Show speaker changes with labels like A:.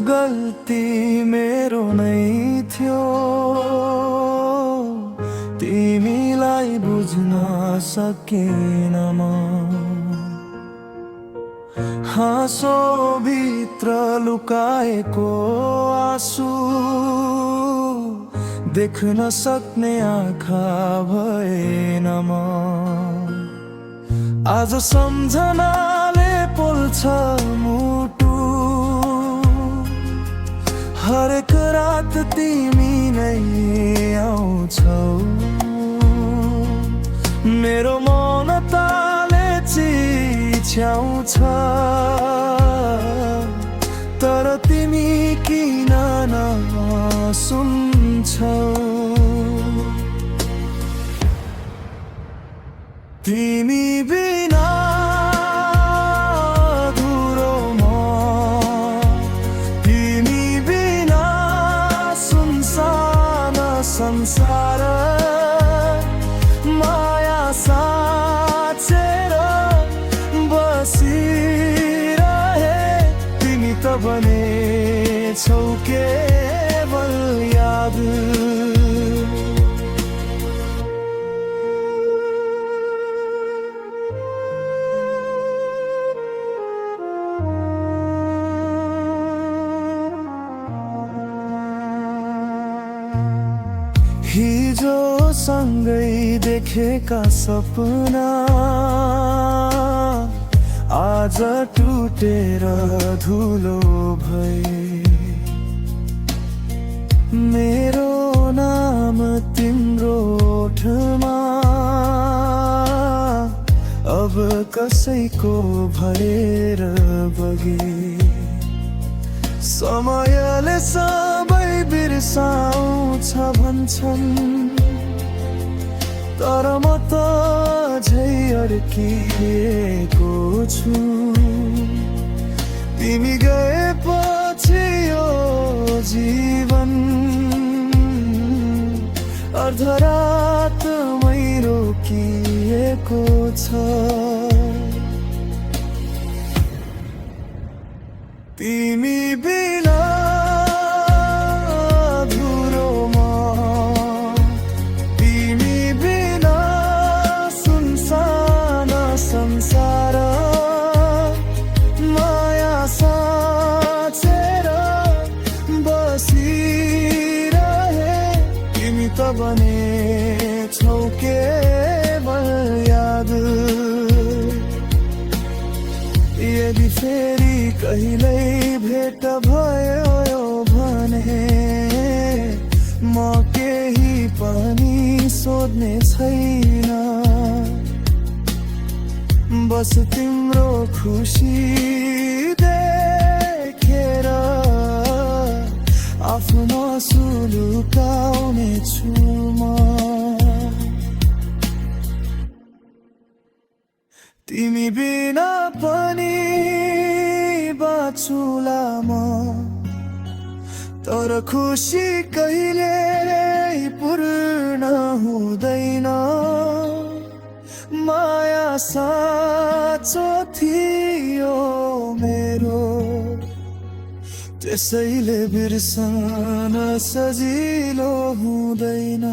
A: गल्ती मेरो नै थियो, तिमीलाई बुझ्न सकिन म। हाँसो भित्र लुकाएको आँसु देख्न सक्ने आँखा भएन म। आज सम्झनाले पोल्छ मुटु, हरेक रात तिमी नै आउँछौ। मेरो मन ताले चिच्याउँछ, तर तिमी किन नसुन्छौ। तिमी बिना अधुरो म, तिमी बिना सुनसान संसार। माया साचेर बसिरहे, तिमी त बनेछौ केवल याद। हिजो सँगै देखेका सपना आज टुटेर धुलो भए। मेरो नाम तिम्रो ओठमा अब कसैको भएर बगे। समयले सबै बिर्साउँछ भन्छन्, तर म त झै अड्किएको छु। तिमी गएपछि यो जीवन अर्धरातमै रोकिएको छ। तिमी बिना अधुरो म, तिमी बिना सुनसान संसार। माया साचेर बसिरहे, तिमी त बनेछौ केवल याद। यदि फेरि कहिल्यै भेट भयो भने म केही पनि सोध्ने छैन। बस तिम्रो खुसी देखेर आफ्नो आँसु लुकाउने छु म। तिमी बिना पनि बाँचुला म, तर खुसी कहिले पूर्ण हुँदैन। माया साँचो थियो मेरो, त्यसैले बिर्सन सजिलो हुँदैन।